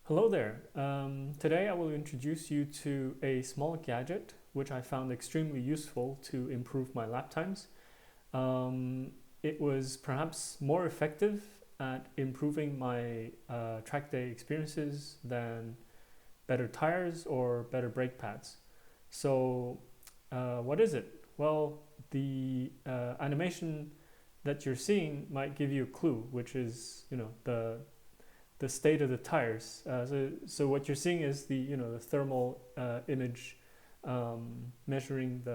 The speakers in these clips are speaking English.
Hello there. Today I will introduce you to a small gadget which I found extremely useful to improve my lap times. It was perhaps more effective at improving my track day experiences than better tires or better brake pads. So, what is it? Well, the animation that you're seeing might give you a clue, which is the state of the tires. So what you're seeing is the thermal image measuring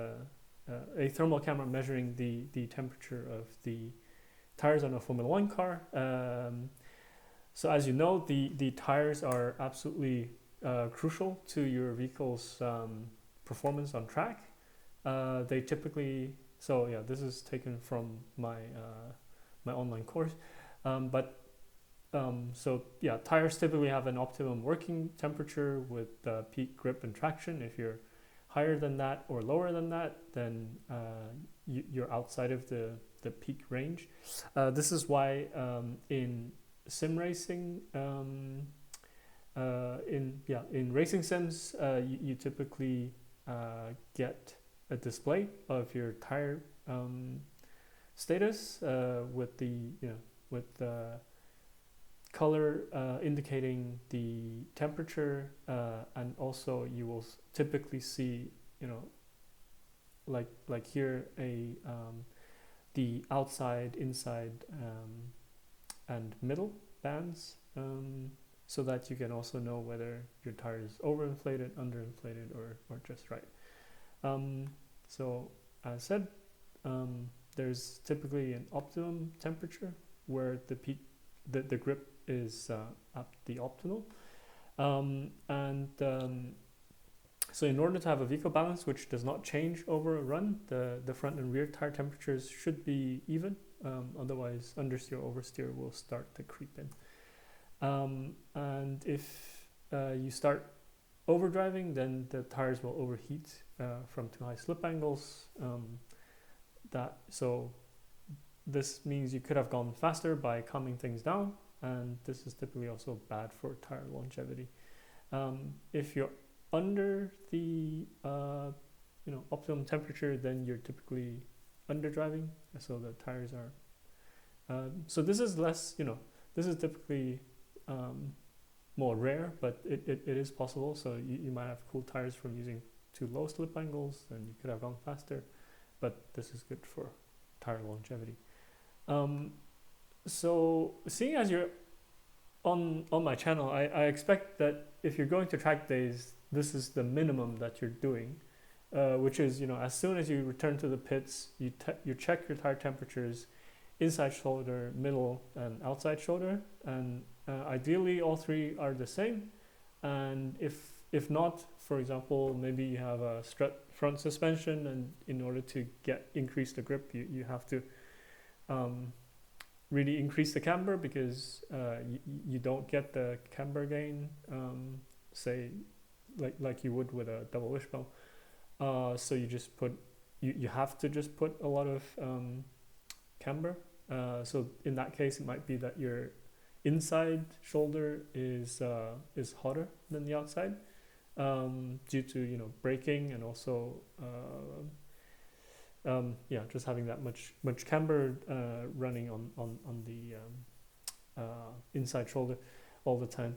a thermal camera measuring the temperature of the tires on a Formula One car. So as you know, the tires are absolutely crucial to your vehicle's performance on track. They typically so yeah, this is taken from my online course, but so yeah, tires typically have an optimum working temperature with peak grip and traction. If you're higher than that or lower than that, then you're outside of the peak range. This is why in sim racing, in racing sims, you typically get a display of your tire status with the color indicating the temperature, and also you will typically see, like here, the outside, inside, and middle bands, so that you can also know whether your tire is overinflated, underinflated, or just right. So as said, there's typically an optimum temperature where the grip is at the optimal, so in order to have a vehicle balance which does not change over a run, the front and rear tire temperatures should be even. Otherwise understeer oversteer will start to creep in, and if you start overdriving, then the tires will overheat from too high slip angles. This means you could have gone faster by calming things down, and this is typically also bad for tire longevity. If you're under the optimum temperature, then you're typically underdriving, so the tires are. So this is less, this is typically more rare, but it is possible. So you might have cool tires from using too low slip angles, and you could have gone faster, but this is good for tire longevity. So seeing as you're on my channel, I expect that if you're going to track days, this is the minimum that you're doing, which is, as soon as you return to the pits, you check your tire temperatures, inside shoulder, middle, and outside shoulder, and ideally all three are the same. And if not, for example, maybe you have a strut front suspension, and in order to increase the grip, you have to really increase the camber, because you don't get the camber gain, say like you would with a double wishbone. So you have to just put a lot of camber. So in that case, it might be that your inside shoulder is hotter than the outside, due to braking, and also just having that much camber running on the inside shoulder all the time.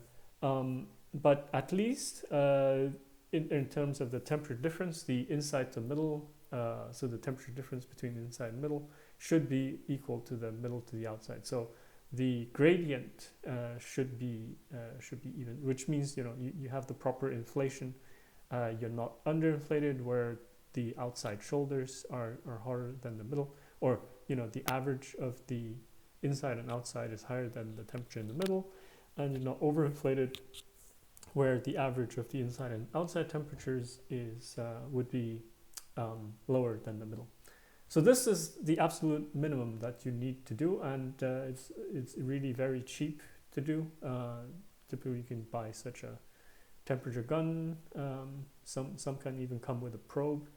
But at least in terms of the temperature difference, the inside to middle, so the temperature difference between the inside and middle should be equal to the middle to the outside. So the gradient should be even, which means you have the proper inflation. You're not underinflated where the outside shoulders are hotter than the middle, or the average of the inside and outside is higher than the temperature in the middle, and you're not overinflated where the average of the inside and outside temperatures would be lower than the middle. So this is the absolute minimum that you need to do, and it's really very cheap to do. Typically, you can buy such a temperature gun. Some can even come with a probe.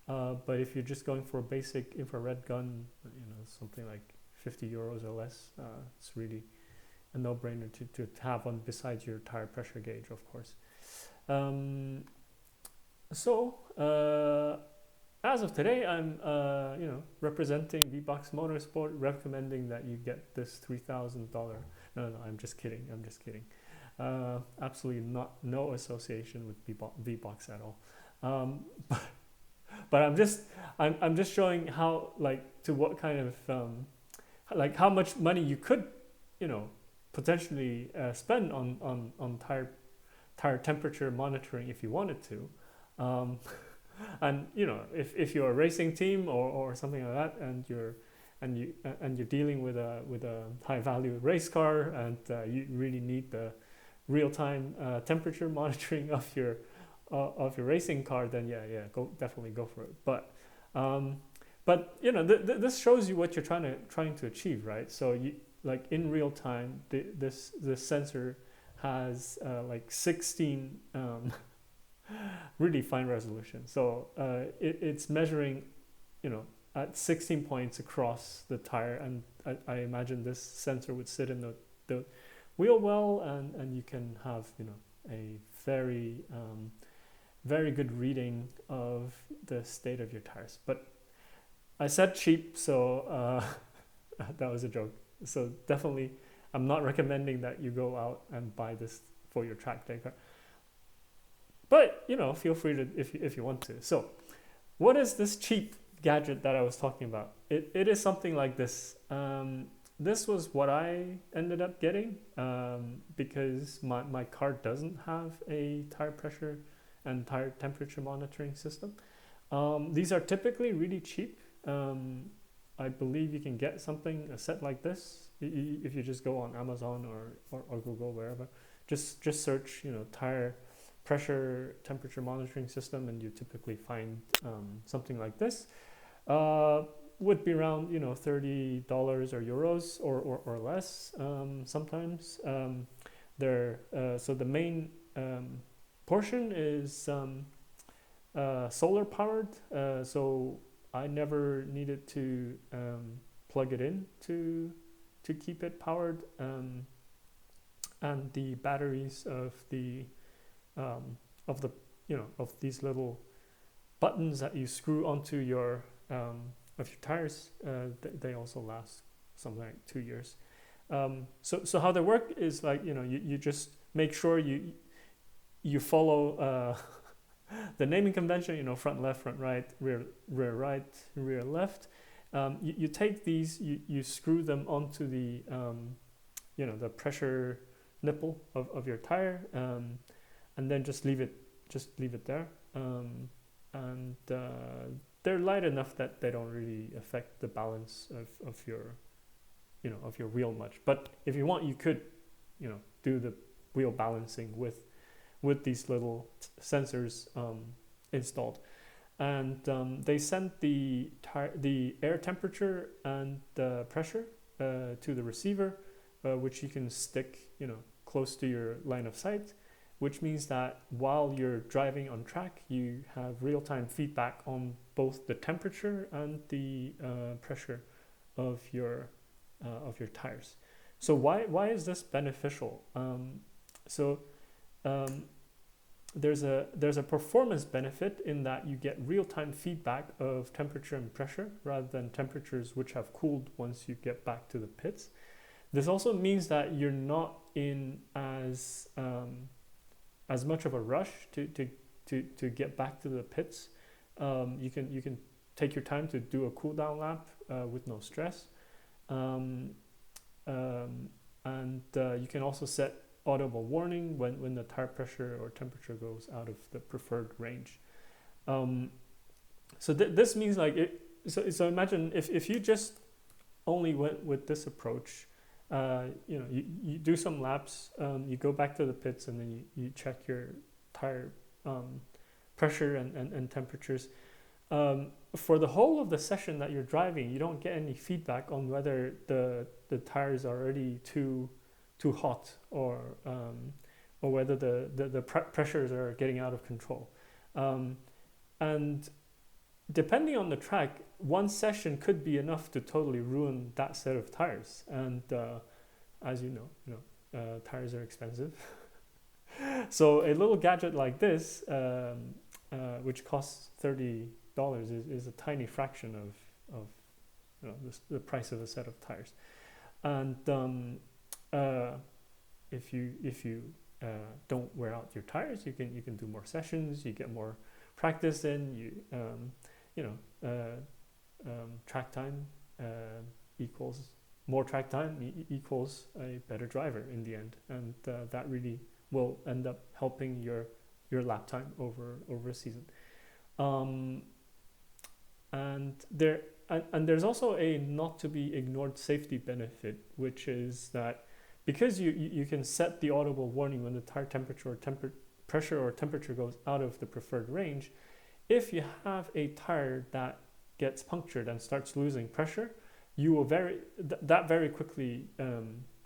But if you're just going for a basic infrared gun, something like €50 or less, it's really a no-brainer to have one besides your tire pressure gauge, of course. Um, so as of today, I'm representing V-Box Motorsport, recommending that you get this $3,000. No, I'm just kidding. I'm just kidding. Absolutely no association with V-Box at all. But I'm just showing how, like, to what kind of like how much money you could, potentially spend on tire temperature monitoring if you wanted to. And if you're a racing team or something like that, and you're dealing with a high value race car, and you really need the real time temperature monitoring of your racing car, then definitely go for it. But this shows you what you're trying to achieve, right? So like in real time, this sensor has like 16 really fine resolution. So it's measuring, at 16 points across the tire, and I imagine this sensor would sit in the wheel well, and you can have a very very good reading of the state of your tires. But I said cheap, so that was a joke. So definitely, I'm not recommending that you go out and buy this for your track day car. But feel free to if you want to. So, what is this cheap gadget that I was talking about? It is something like this. This was what I ended up getting because my car doesn't have a tire pressure and tire temperature monitoring system. These are typically really cheap. I believe you can get a set like this if you just go on Amazon or Google, wherever. Just search tire pressure temperature monitoring system, and you typically find something like this. Would be around $30 or euros or less sometimes. So the main portion is solar powered, so I never needed to plug it in to keep it powered, and the batteries of these little buttons that you screw onto your tires, they also last something like 2 years. So how they work is like you just make sure you follow the naming convention, front left, front right, rear right, rear left. You take these, you screw them onto the the pressure nipple of your tire, and then just leave it there. And they're light enough that they don't really affect the balance of your wheel much. But if you want, you could do the wheel balancing with these little sensors installed, and they send the air temperature and the pressure to the receiver, which you can stick close to your line of sight, which means that while you're driving on track, you have real-time feedback on both the temperature and the pressure of your tires. So why is this beneficial? There's a performance benefit in that you get real-time feedback of temperature and pressure rather than temperatures which have cooled once you get back to the pits. This also means that you're not in as much of a rush to get back to the pits. You can take your time to do a cool down lap with no stress, and you can also set audible warning when the tire pressure or temperature goes out of the preferred range. So this means like it. So imagine if you just only went with this approach. You do some laps, you go back to the pits, and then you check your tire pressure and temperatures. For the whole of the session that you're driving, you don't get any feedback on whether the tires are already too hot or whether the pressures are getting out of control. And depending on the track, one session could be enough to totally ruin that set of tires. And as tires are expensive. So a little gadget like this, which costs $30, is a tiny fraction of the price of a set of tires. And if you don't wear out your tires, you can do more sessions, you get more practice in. Track time equals more track time equals a better driver in the end, and that really will end up helping your lap time over a season. And there's also a not to be ignored safety benefit, which is that because you can set the audible warning when the tire temperature or pressure or temperature goes out of the preferred range. If you have a tire that gets punctured and starts losing pressure, you will very quickly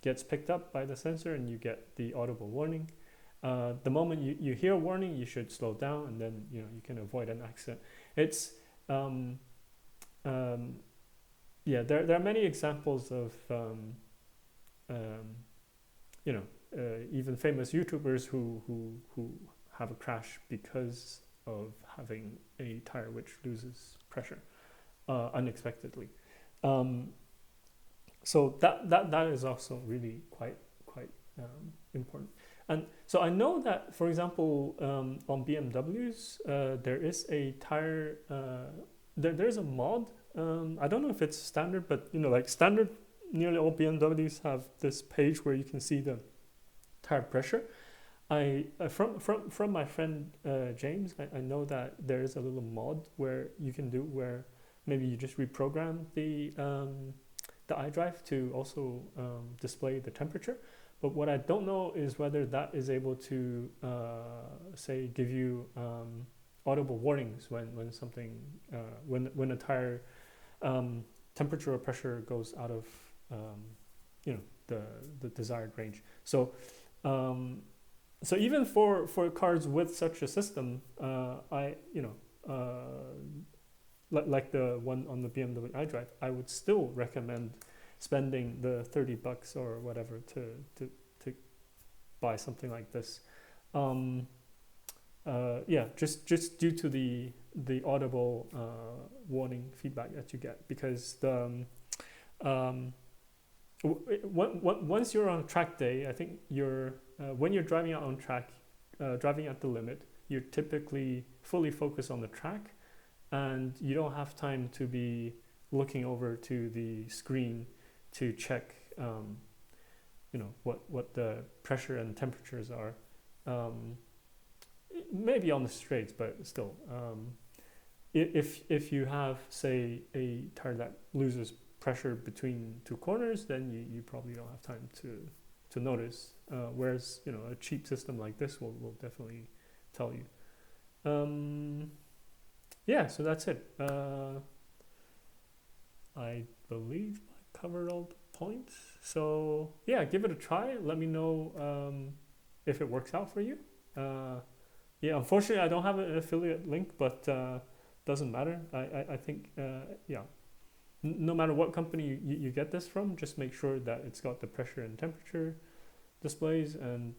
gets picked up by the sensor, and you get the audible warning. The moment you hear a warning, you should slow down, and then you can avoid an accident. It's there are many examples of even famous YouTubers who have a crash because of having a tire which loses pressure unexpectedly. So that is also really quite important. And so I know that, for example, on BMWs, there is a tire. There's a mod. I don't know if it's standard, but like standard, nearly all BMWs have this page where you can see the tire pressure. From my friend James, I know that there is a little mod where you can do where maybe you just reprogram the iDrive to also display the temperature. But what I don't know is whether that is able to say give you audible warnings when something when a tire temperature or pressure goes out of the desired range. So so even for cars with such a system, like the one on the BMW iDrive, I would still recommend spending the $30 or whatever to buy something like this. Just due to the audible warning feedback that you get, because once you're on track day, I think when you're driving out on track, driving at the limit, you're typically fully focused on the track, and you don't have time to be looking over to the screen to check what the pressure and temperatures are. Maybe on the straights, but still, if you have, say, a tire that loses pressure between two corners, then you probably don't have time to notice. Whereas a cheap system like this will definitely tell you. So that's it. I believe I covered all the points. So yeah, give it a try. Let me know if it works out for you. Unfortunately, I don't have an affiliate link, but doesn't matter. I think no matter what company you get this from, just make sure that it's got the pressure and temperature displays, and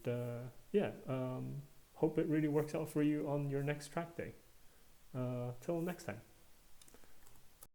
hope it really works out for you on your next track day. Till next time.